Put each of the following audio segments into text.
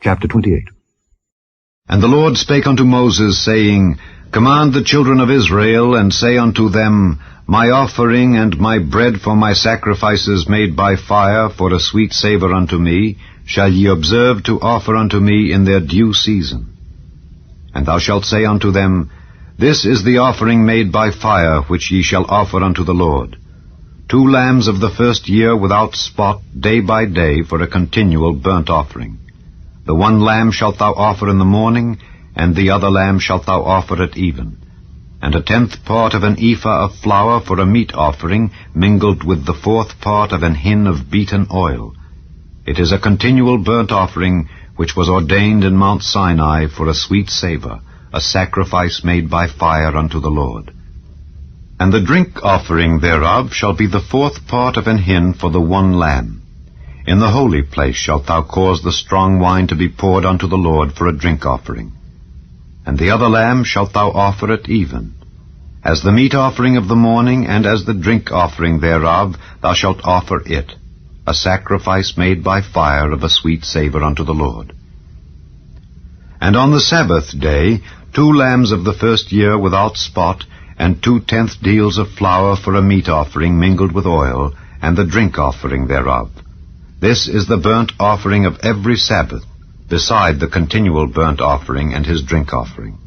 Chapter 28. And the Lord spake unto Moses, saying, Command the children of Israel, and say unto them, My offering and my bread for my sacrifices made by fire for a sweet savour unto me, shall ye observe to offer unto me in their due season. And thou shalt say unto them, This is the offering made by fire, which ye shall offer unto the Lord. 2 lambs of the first year without spot, day by day, for a continual burnt offering. The 1 lamb shalt thou offer in the morning, and the other lamb shalt thou offer at even. And 1/10 part of an ephah of flour for a meat offering, mingled with the 4th part of an hin of beaten oil. It is a continual burnt offering, which was ordained in Mount Sinai for a sweet savour, a sacrifice made by fire unto the Lord. And the drink offering thereof shall be the 4th part of an hin for the 1 lamb. In the holy place shalt thou cause the strong wine to be poured unto the Lord for a drink offering. And the other lamb shalt thou offer at even. As the meat offering of the morning, and as the drink offering thereof, thou shalt offer it, a sacrifice made by fire of a sweet savour unto the Lord. And on the Sabbath day 2 lambs of the first year without spot, and 2/10 deals of flour for a meat offering mingled with oil, and the drink offering thereof. This is the burnt offering of every Sabbath, beside the continual burnt offering and his drink offering.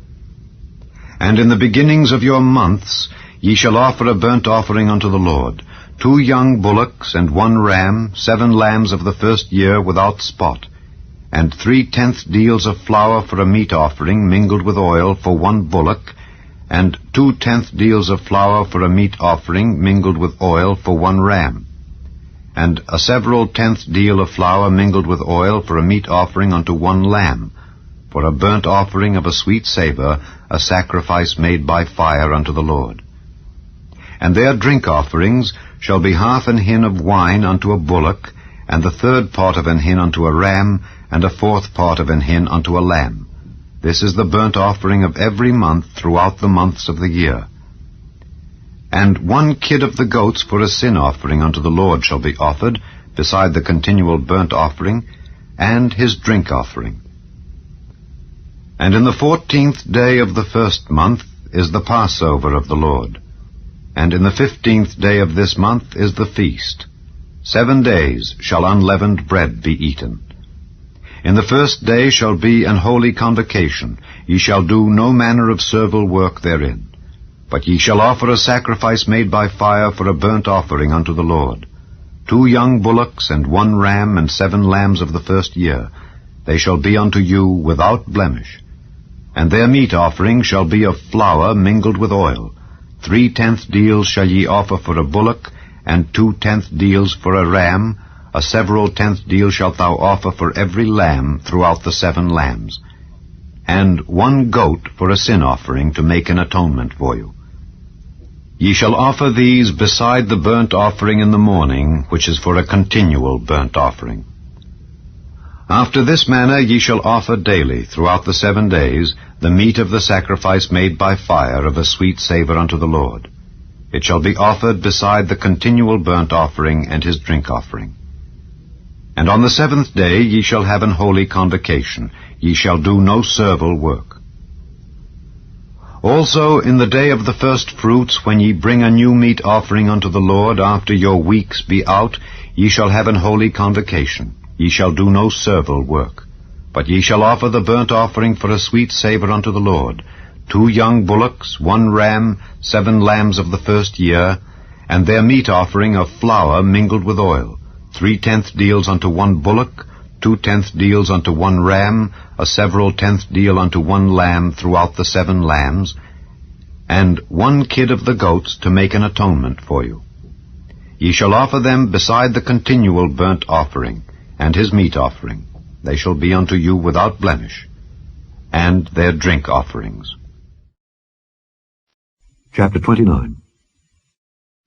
And in the beginnings of your months ye shall offer a burnt offering unto the Lord, 2 young bullocks and 1 ram, 7 lambs of the first year without spot, and 3/10 deals of flour for a meat offering mingled with oil for 1 bullock, and 2/10 deals of flour for a meat offering mingled with oil for 1 ram, and a several 10th deal of flour mingled with oil for a meat offering unto 1 lamb, for a burnt offering of a sweet savour, a sacrifice made by fire unto the Lord. And their drink offerings shall be 1/2 an hin of wine unto a bullock, and the 3rd part of an hin unto a ram, and a 4th part of an hin unto a lamb. This is the burnt offering of every month throughout the months of the year. And 1 kid of the goats for a sin offering unto the Lord shall be offered, beside the continual burnt offering, and his drink offering. And in the 14th day of the 1st month is the Passover of the Lord. And in the 15th day of this month is the feast. 7 days shall unleavened bread be eaten. In the 1st day shall be an holy convocation. Ye shall do no manner of servile work therein. But ye shall offer a sacrifice made by fire for a burnt offering unto the Lord. 2 young bullocks and 1 ram and 7 lambs of the first year. They shall be unto you without blemish. And their meat offering shall be of flour mingled with oil. 3/10 deals shall ye offer for a bullock, and 2/10 deals for a ram. A several 10th deal shalt thou offer for every lamb throughout the 7 lambs. And 1 goat for a sin offering to make an atonement for you. Ye shall offer these beside the burnt offering in the morning, which is for a continual burnt offering. After this manner ye shall offer daily, throughout the 7 days, the meat of the sacrifice made by fire of a sweet savour unto the Lord. It shall be offered beside the continual burnt offering and his drink offering. And on the 7th day ye shall have an holy convocation. Ye shall do no servile work. Also in the day of the first fruits, when ye bring a new meat offering unto the Lord, after your weeks be out, ye shall have an holy convocation. Ye shall do no servile work. But ye shall offer the burnt offering for a sweet savour unto the Lord, 2 young bullocks, 1 ram, 7 lambs of the first year, and their meat offering of flour mingled with oil, 3/10 deals unto 1 bullock, 2/10 deals unto 1 ram, a several 10th deal unto 1 lamb throughout the 7 lambs, and 1 kid of the goats to make an atonement for you. Ye shall offer them beside the continual burnt offering, and his meat offering. They shall be unto you without blemish, and their drink offerings. Chapter 29.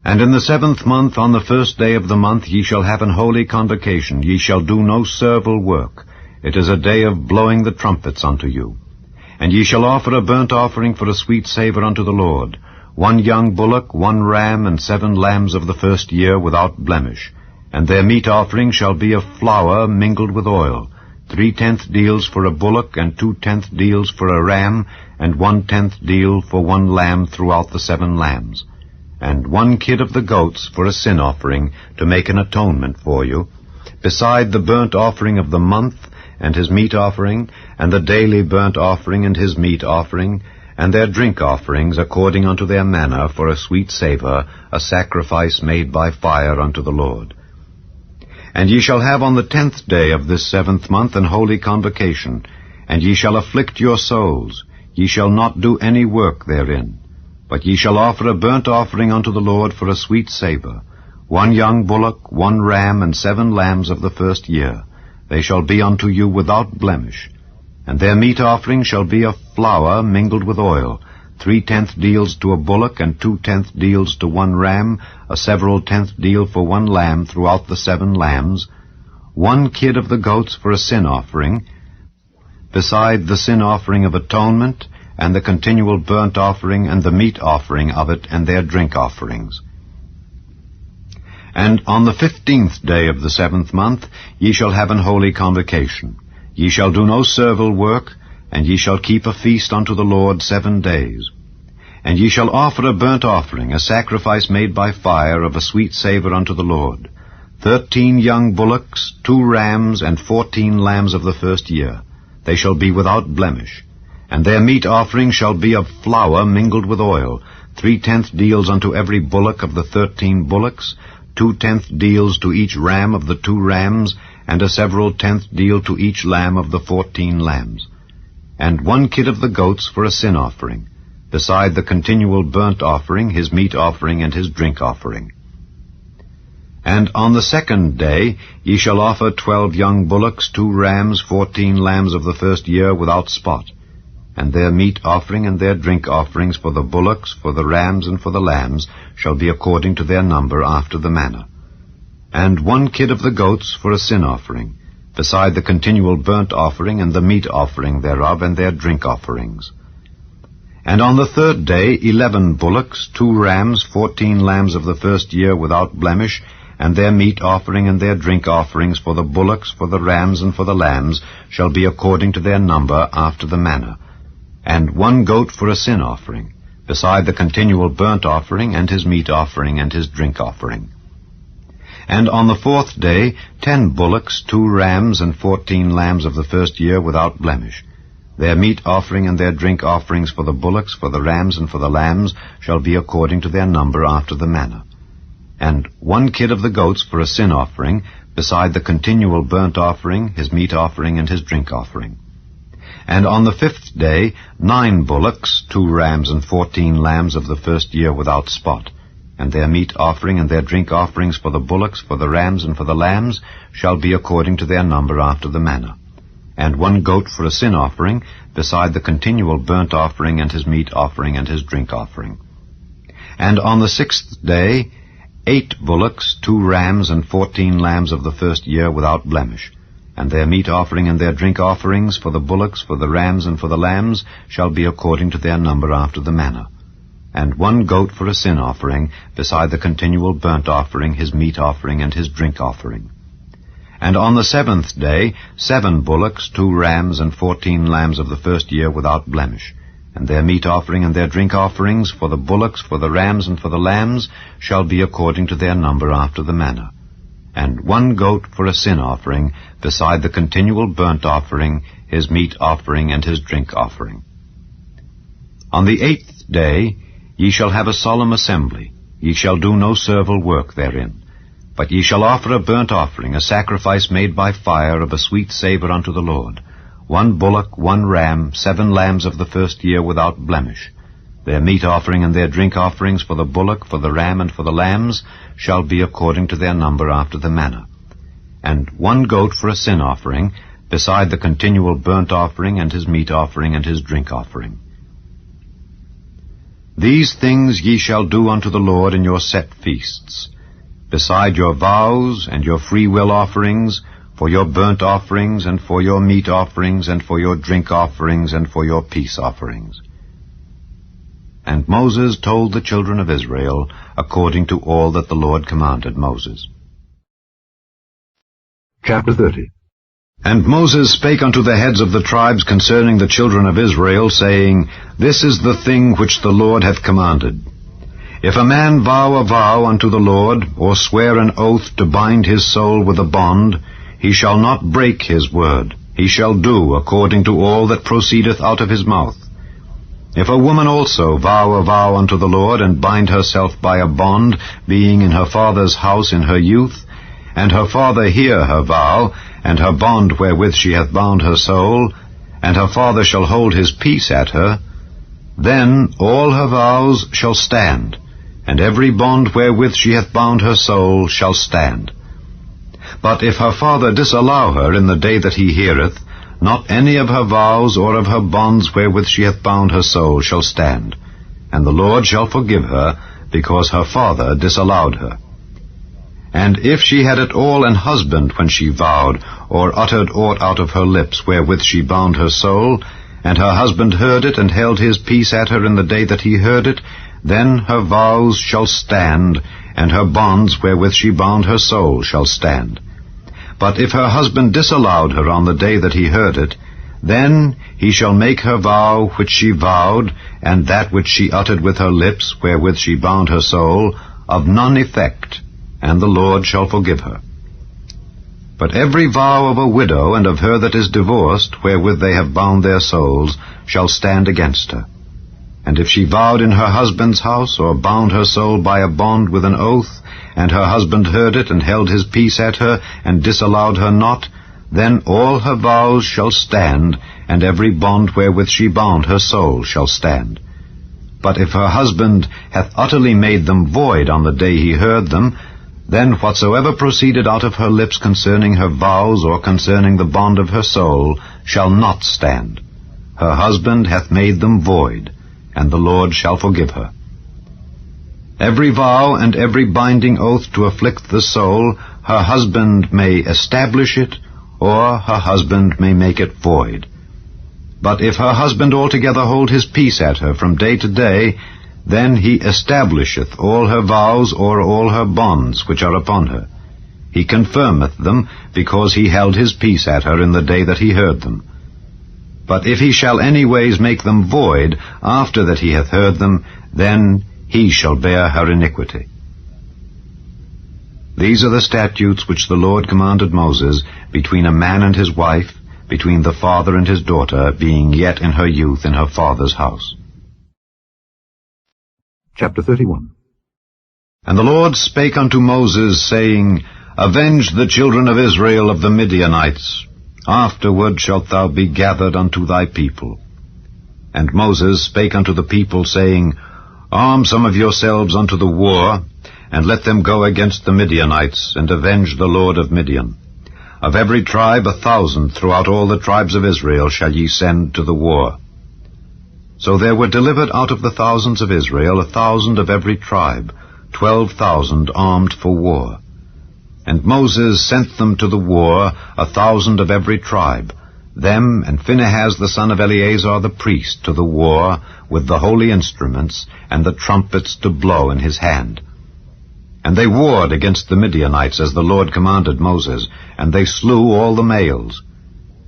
And in the 7th month, on the 1st day of the month, ye shall have an holy convocation. Ye shall do no servile work. It is a day of blowing the trumpets unto you. And ye shall offer a burnt offering for a sweet savour unto the Lord, 1 young bullock, 1 ram, and 7 lambs of the first year without blemish. And their meat offering shall be of flour mingled with oil, 3/10 deals for a bullock, and 2/10 deals for a ram, and 1/10 deal for one lamb throughout the 7 lambs, and 1 kid of the goats for a sin offering, to make an atonement for you, beside the burnt offering of the month, and his meat offering, and the daily burnt offering, and his meat offering, and their drink offerings according unto their manner, for a sweet savour, a sacrifice made by fire unto the Lord. And ye shall have on the 10th day of this 7th month an holy convocation, and ye shall afflict your souls. Ye shall not do any work therein, but ye shall offer a burnt offering unto the Lord for a sweet savour, 1 young bullock, 1 ram, and 7 lambs of the first year. They shall be unto you without blemish. And their meat offering shall be of flour mingled with oil, 3/10 deals to a bullock, and 2/10 deals to 1 ram, a several 10th deal for 1 lamb throughout the 7 lambs, 1 kid of the goats for a sin offering, beside the sin offering of atonement, and the continual burnt offering, and the meat offering of it, and their drink offerings. And on the 15th day of the 7th month ye shall have an holy convocation. Ye shall do no servile work, and ye shall keep a feast unto the Lord 7 days. And ye shall offer a burnt offering, a sacrifice made by fire, of a sweet savour unto the Lord, 13 young bullocks, 2 rams, and 14 lambs of the first year. They shall be without blemish. And their meat offering shall be of flour mingled with oil, 3/10 deals unto every bullock of the 13 bullocks, 2/10 deals to each ram of the 2 rams, and a several 10th deal to each lamb of the 14 lambs. And 1 kid of the goats for a sin offering, beside the continual burnt offering, his meat offering, and his drink offering. And on the 2nd day ye shall offer 12 young bullocks, 2 rams, 14 lambs of the first year without spot, and their meat offering and their drink offerings for the bullocks, for the rams, and for the lambs shall be according to their number after the manner. And 1 kid of the goats for a sin offering, beside the continual burnt offering and the meat offering thereof, and their drink offerings. And on the 3rd day 11 bullocks, 2 rams, 14 lambs of the first year without blemish, and their meat offering and their drink offerings for the bullocks, for the rams, and for the lambs shall be according to their number after the manner. And 1 goat for a sin offering, beside the continual burnt offering, and his meat offering, and his drink offering. And on the 4th day 10 bullocks, 2 rams, and 14 lambs of the first year without blemish. Their meat offering and their drink offerings for the bullocks, for the rams, and for the lambs shall be according to their number after the manner. And 1 kid of the goats for a sin offering, beside the continual burnt offering, his meat offering, and his drink offering. And on the 5th day 9 bullocks, 2 rams, and 14 lambs of the first year without spot, and their meat offering and their drink offerings for the bullocks, for the rams, and for the lambs shall be according to their number after the manner. And 1 goat for a sin offering, beside the continual burnt offering, and his meat offering, and his drink offering. And on the 6th day 8 bullocks, 2 rams, and 14 lambs of the first year without blemish, and their meat offering and their drink offerings for the bullocks, for the rams, and for the lambs shall be according to their number after the manner. And 1 goat for a sin offering, beside the continual burnt offering, his meat offering, and his drink offering. And on the 7th day 7 bullocks, 2 rams, and 14 lambs of the first year without blemish, and their meat offering and their drink offerings for the bullocks, for the rams, and for the lambs shall be according to their number after the manner. And 1 goat for a sin offering, beside the continual burnt offering, his meat offering, and his drink offering. On the 8th day ye shall have a solemn assembly. Ye shall do no servile work therein. But ye shall offer a burnt offering, a sacrifice made by fire, of a sweet savour unto the Lord, 1 bullock, 1 ram, 7 lambs of the first year without blemish. Their meat offering and their drink offerings for the bullock, for the ram, and for the lambs shall be according to their number after the manner. And 1 goat for a sin offering, beside the continual burnt offering, and his meat offering, and his drink offering. These things ye shall do unto the Lord in your set feasts, beside your vows and your freewill offerings, for your burnt offerings, and for your meat offerings, and for your drink offerings, and for your peace offerings. And Moses told the children of Israel according to all that the Lord commanded Moses. Chapter 30. And Moses spake unto the heads of the tribes concerning the children of Israel, saying, This is the thing which the Lord hath commanded. If a man vow a vow unto the Lord, or swear an oath to bind his soul with a bond, he shall not break his word. He shall do according to all that proceedeth out of his mouth. If a woman also vow a vow unto the Lord, and bind herself by a bond, being in her father's house in her youth, and her father hear her vow, and her bond wherewith she hath bound her soul, and her father shall hold his peace at her, then all her vows shall stand, and every bond wherewith she hath bound her soul shall stand. But if her father disallow her in the day that he heareth, not any of her vows or of her bonds wherewith she hath bound her soul shall stand, and the Lord shall forgive her, because her father disallowed her. And if she had at all an husband when she vowed, or uttered aught out of her lips wherewith she bound her soul, and her husband heard it, and held his peace at her in the day that he heard it, then her vows shall stand, and her bonds wherewith she bound her soul shall stand. But if her husband disallowed her on the day that he heard it, then he shall make her vow which she vowed, and that which she uttered with her lips, wherewith she bound her soul, of none effect, and the Lord shall forgive her. But every vow of a widow and of her that is divorced, wherewith they have bound their souls, shall stand against her. And if she vowed in her husband's house, or bound her soul by a bond with an oath, and her husband heard it, and held his peace at her, and disallowed her not, then all her vows shall stand, and every bond wherewith she bound her soul shall stand. But if her husband hath utterly made them void on the day he heard them, then whatsoever proceeded out of her lips concerning her vows, or concerning the bond of her soul, shall not stand. Her husband hath made them void, and the Lord shall forgive her. Every vow and every binding oath to afflict the soul, her husband may establish it, or her husband may make it void. But if her husband altogether hold his peace at her from day to day, then he establisheth all her vows or all her bonds which are upon her. He confirmeth them, because he held his peace at her in the day that he heard them. But if he shall any ways make them void after that he hath heard them, then he shall bear her iniquity. These are the statutes which the Lord commanded Moses between a man and his wife, between the father and his daughter, being yet in her youth in her father's house. Chapter 31. And the Lord spake unto Moses, saying, Avenge the children of Israel of the Midianites. Afterward shalt thou be gathered unto thy people. And Moses spake unto the people, saying, Arm some of yourselves unto the war, and let them go against the Midianites, and avenge the Lord of Midian. Of every tribe 1,000 throughout all the tribes of Israel shall ye send to the war. So there were delivered out of the thousands of Israel 1,000 of every tribe, 12,000 armed for war. And Moses sent them to the war, 1,000 of every tribe, them and Phinehas the son of Eleazar the priest to the war, with the holy instruments, and the trumpets to blow in his hand. And they warred against the Midianites, as the Lord commanded Moses, and they slew all the males.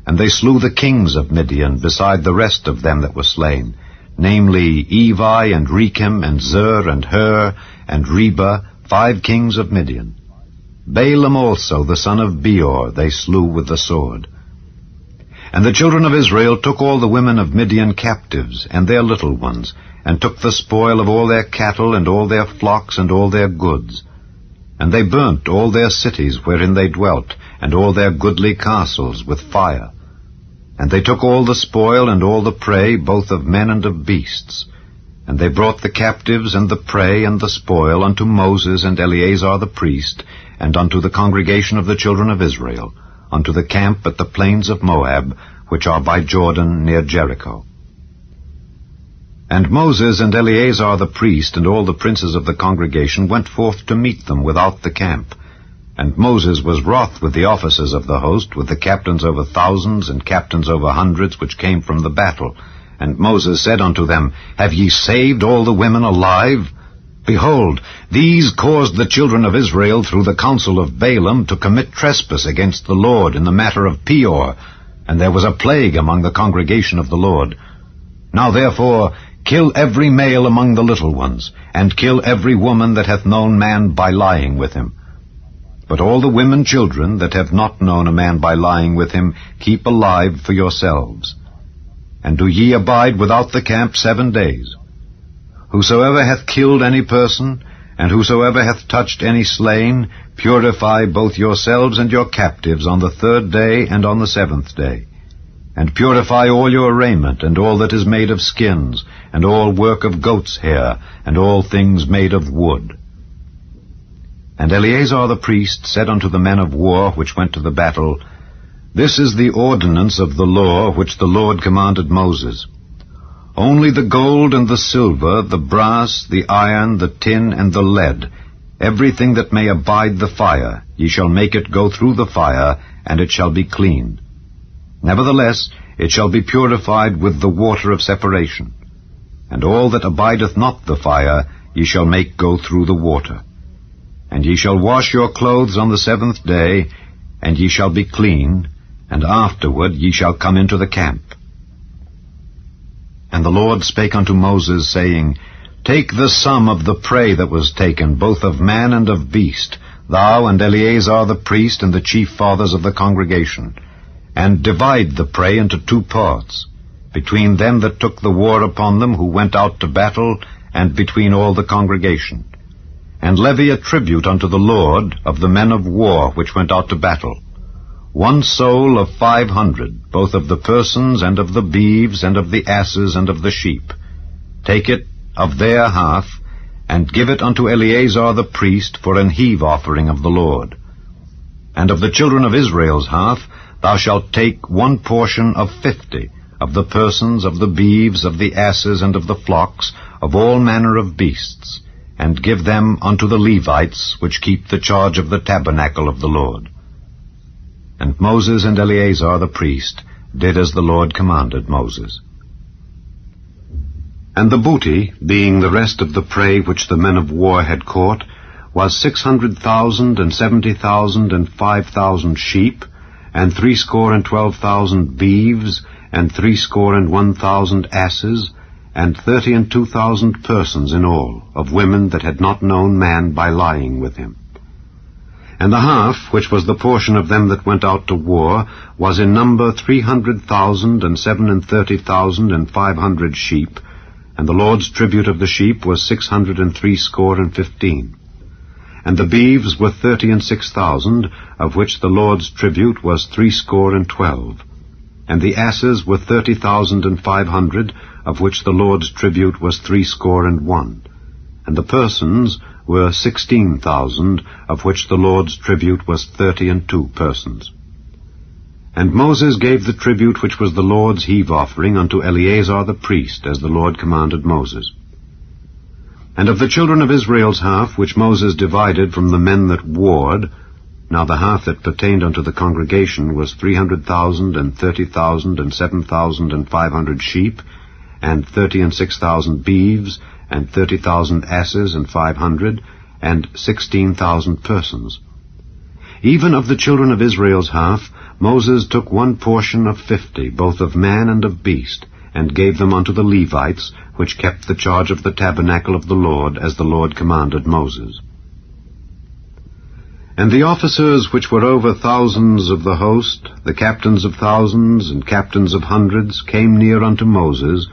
And they slew the kings of Midian, beside the rest of them that were slain, namely Evi, and Rechem, and Zur, and Hur, and Reba, 5 kings of Midian. Balaam also, the son of Beor, they slew with the sword. And the children of Israel took all the women of Midian captives, and their little ones, and took the spoil of all their cattle, and all their flocks, and all their goods. And they burnt all their cities wherein they dwelt, and all their goodly castles with fire. And they took all the spoil and all the prey, both of men and of beasts. And they brought the captives and the prey and the spoil unto Moses and Eleazar the priest, and unto the congregation of the children of Israel, unto the camp at the plains of Moab, which are by Jordan near Jericho. And Moses and Eleazar the priest and all the princes of the congregation went forth to meet them without the camp. And Moses was wroth with the officers of the host, with the captains over thousands and captains over hundreds, which came from the battle. And Moses said unto them, Have ye saved all the women alive? Behold, these caused the children of Israel through the counsel of Balaam to commit trespass against the Lord in the matter of Peor, and there was a plague among the congregation of the Lord. Now therefore kill every male among the little ones, and kill every woman that hath known man by lying with him. But all the women children that have not known a man by lying with him, keep alive for yourselves. And do ye abide without the camp 7 days. Whosoever hath killed any person, and whosoever hath touched any slain, purify both yourselves and your captives on the 3rd day and on the 7th day. And purify all your raiment, and all that is made of skins, and all work of goat's hair, and all things made of wood. And Eleazar the priest said unto the men of war which went to the battle, This is the ordinance of the law which the Lord commanded Moses. Only the gold and the silver, the brass, the iron, the tin, and the lead, everything that may abide the fire, ye shall make it go through the fire, and it shall be clean. Nevertheless, it shall be purified with the water of separation. And all that abideth not the fire, ye shall make go through the water. And ye shall wash your clothes on the 7th day, and ye shall be clean, and afterward ye shall come into the camp. And the Lord spake unto Moses, saying, Take the sum of the prey that was taken, both of man and of beast, thou and Eleazar the priest and the chief fathers of the congregation, and divide the prey into 2 parts, between them that took the war upon them who went out to battle, and between all the congregation. And levy a tribute unto the Lord of the men of war which went out to battle, 1 soul of 500, both of the persons and of the beeves and of the asses and of the sheep. Take it of their half, and give it unto Eleazar the priest for an heave offering of the Lord. And of the children of Israel's half thou shalt take 1 portion of 50, of the persons, of the beeves, of the asses, and of the flocks, of all manner of beasts, and give them unto the Levites, which keep the charge of the tabernacle of the Lord. And Moses and Eleazar the priest did as the Lord commanded Moses. And the booty, being the rest of the prey which the men of war had caught, was 600,000 and 70,000 and 5,000 sheep, and 62,000 beeves, and 61,000 asses, and 32,000 persons in all, of women that had not known man by lying with him. And the half, which was the portion of them that went out to war, was in number 300,000 and 37,000 and 500 sheep, and the Lord's tribute of the sheep was 615. And the beeves were 36,000, of which the Lord's tribute was 12. And the asses were 30,500, of which the Lord's tribute was 61. And the persons were 16,000, of which the Lord's tribute was 32 persons. And Moses gave the tribute which was the Lord's heave offering unto Eleazar the priest, as the Lord commanded Moses. And of the children of Israel's half, which Moses divided from the men that warred, now the half that pertained unto the congregation was 300,000 and 30,000 and 7,500 sheep, and 36,000 beeves, and 30,000 asses and 500, and 16,000 persons. Even of the children of Israel's half, Moses took 1 portion of 50, both of man and of beast, and gave them unto the Levites, which kept the charge of the tabernacle of the Lord, as the Lord commanded Moses. And the officers which were over thousands of the host, the captains of thousands and captains of hundreds, came near unto Moses,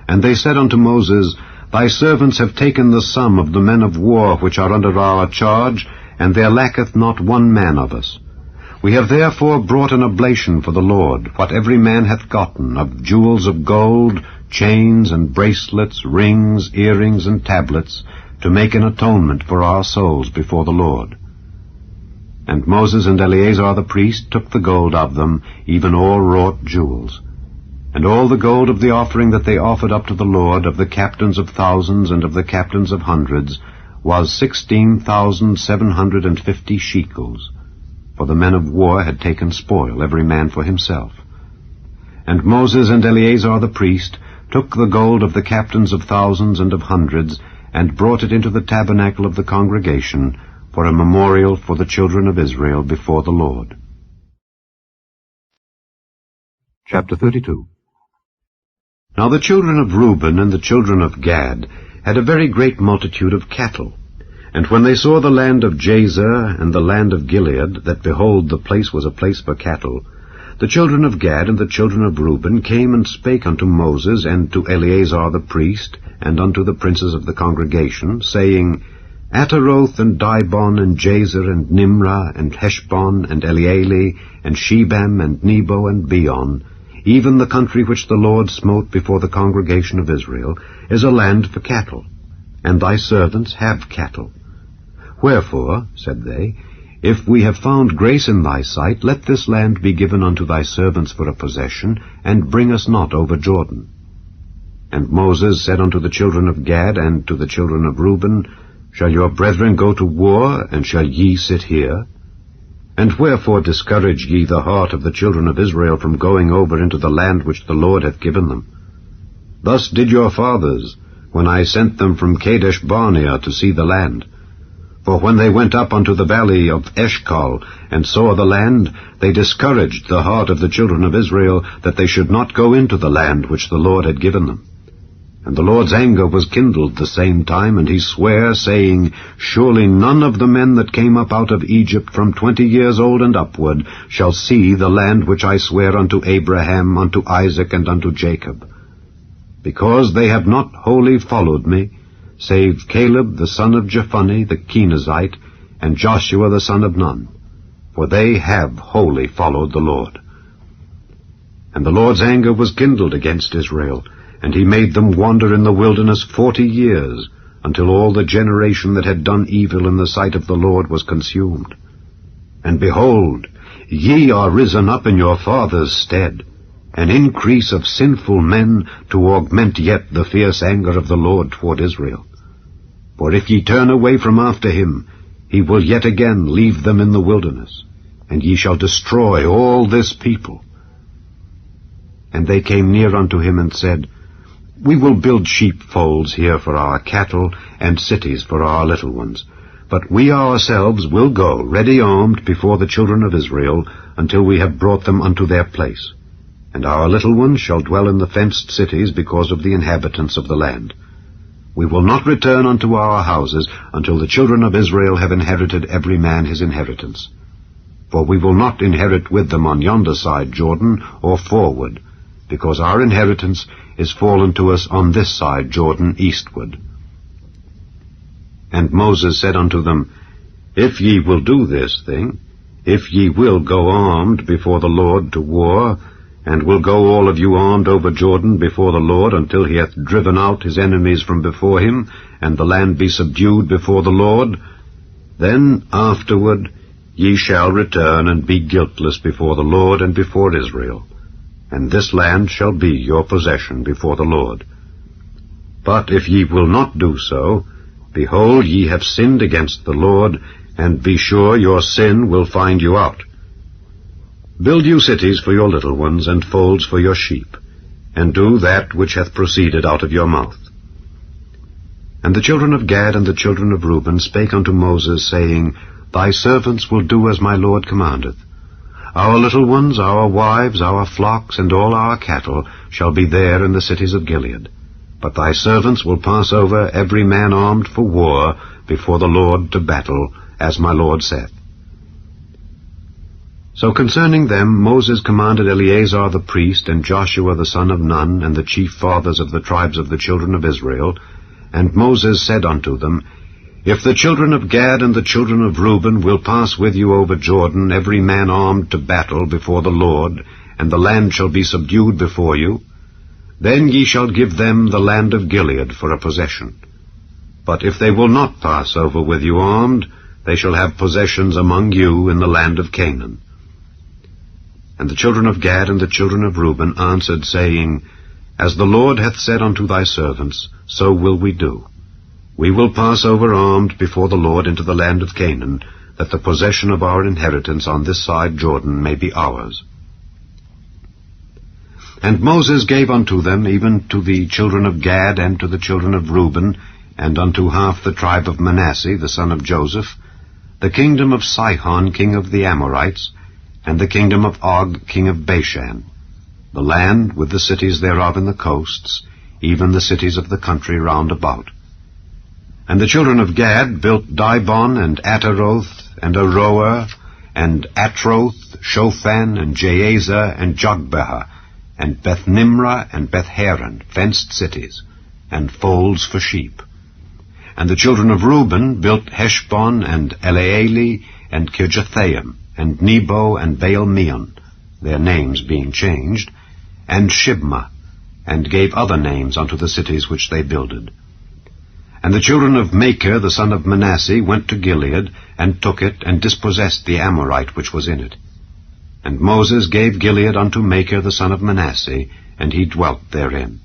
and they said unto Moses, Thy servants have taken the sum of the men of war which are under our charge, and there lacketh not 1 man of us. We have therefore brought an oblation for the Lord, what every man hath gotten, of jewels of gold, chains and bracelets, rings, earrings, and tablets, to make an atonement for our souls before the Lord. And Moses and Eleazar the priest took the gold of them, even all wrought jewels. And all the gold of the offering that they offered up to the Lord, of the captains of thousands and of the captains of hundreds, was 16,750 shekels. For the men of war had taken spoil, every man for himself. And Moses and Eleazar the priest took the gold of the captains of thousands and of hundreds, and brought it into the tabernacle of the congregation for a memorial for the children of Israel before the Lord. Chapter 32. Now the children of Reuben and the children of Gad had a very great multitude of cattle. And when they saw the land of Jazer and the land of Gilead, that behold, the place was a place for cattle, the children of Gad and the children of Reuben came and spake unto Moses and to Eleazar the priest, and unto the princes of the congregation, saying, Ataroth and Dibon and Jazer and Nimrah and Heshbon and Eleale and Shebam and Nebo and Beon, even the country which the Lord smote before the congregation of Israel, is a land for cattle, and thy servants have cattle. Wherefore, said they, if we have found grace in thy sight, let this land be given unto thy servants for a possession, and bring us not over Jordan. And Moses said unto the children of Gad and to the children of Reuben, Shall your brethren go to war, and shall ye sit here? And wherefore discourage ye the heart of the children of Israel from going over into the land which the Lord hath given them? Thus did your fathers, when I sent them from Kadesh Barnea to see the land. For when they went up unto the valley of Eshcol, and saw the land, they discouraged the heart of the children of Israel, that they should not go into the land which the Lord had given them. And the Lord's anger was kindled the same time, and he sware, saying, Surely none of the men that came up out of Egypt from 20 years old and upward shall see the land which I swear unto Abraham, unto Isaac, and unto Jacob. Because they have not wholly followed me, save Caleb the son of Jephunneh the Kenizzite, and Joshua the son of Nun, for they have wholly followed the Lord. And the Lord's anger was kindled against Israel, and he made them wander in the wilderness 40 years, until all the generation that had done evil in the sight of the Lord was consumed. And behold, ye are risen up in your fathers' stead, an increase of sinful men, to augment yet the fierce anger of the Lord toward Israel. For if ye turn away from after him, he will yet again leave them in the wilderness, and ye shall destroy all this people. And they came near unto him and said, We will build sheepfolds here for our cattle, and cities for our little ones. But we ourselves will go ready armed before the children of Israel, until we have brought them unto their place. And our little ones shall dwell in the fenced cities because of the inhabitants of the land. We will not return unto our houses until the children of Israel have inherited every man his inheritance. For we will not inherit with them on yonder side Jordan, or forward, because our inheritance is fallen to us on this side Jordan eastward. And Moses said unto them, If ye will do this thing, if ye will go armed before the Lord to war, and will go all of you armed over Jordan before the Lord, until he hath driven out his enemies from before him, and the land be subdued before the Lord, then afterward ye shall return and be guiltless before the Lord and before Israel, and this land shall be your possession before the Lord. But if ye will not do so, behold, ye have sinned against the Lord, and be sure your sin will find you out. Build you cities for your little ones, and folds for your sheep, and do that which hath proceeded out of your mouth. And the children of Gad and the children of Reuben spake unto Moses, saying, Thy servants will do as my Lord commandeth. Our little ones, our wives, our flocks, and all our cattle shall be there in the cities of Gilead. But thy servants will pass over, every man armed for war, before the Lord to battle, as my Lord saith. So concerning them Moses commanded Eleazar the priest, and Joshua the son of Nun, and the chief fathers of the tribes of the children of Israel. And Moses said unto them, If the children of Gad and the children of Reuben will pass with you over Jordan, every man armed to battle before the Lord, and the land shall be subdued before you, then ye shall give them the land of Gilead for a possession. But if they will not pass over with you armed, they shall have possessions among you in the land of Canaan. And the children of Gad and the children of Reuben answered, saying, As the Lord hath said unto thy servants, so will we do. We will pass over armed before the Lord into the land of Canaan, that the possession of our inheritance on this side Jordan may be ours. And Moses gave unto them, even to the children of Gad and to the children of Reuben, and unto half the tribe of Manasseh, the son of Joseph, the kingdom of Sihon, king of the Amorites, and the kingdom of Og, king of Bashan, the land with the cities thereof in the coasts, even the cities of the country round about. And the children of Gad built Dibon, and Ataroth, and Aroer, and Atroth, Shophan, and Jazer, and Jogbehah, and Beth-Nimrah, and Beth-Haran, fenced cities, and folds for sheep. And the children of Reuben built Heshbon, and Elealeh, and Kirjathaim, and Nebo, and Baal-meon, their names being changed, and Shibmah, and gave other names unto the cities which they builded. And the children of Machir, the son of Manasseh, went to Gilead, and took it, and dispossessed the Amorite which was in it. And Moses gave Gilead unto Machir the son of Manasseh, and he dwelt therein.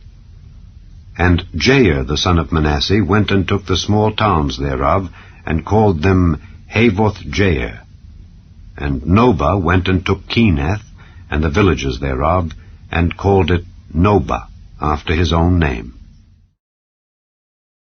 And Jair the son of Manasseh went and took the small towns thereof, and called them Havoth-Jair. And Nobah went and took Kenath, and the villages thereof, and called it Nobah, after his own name.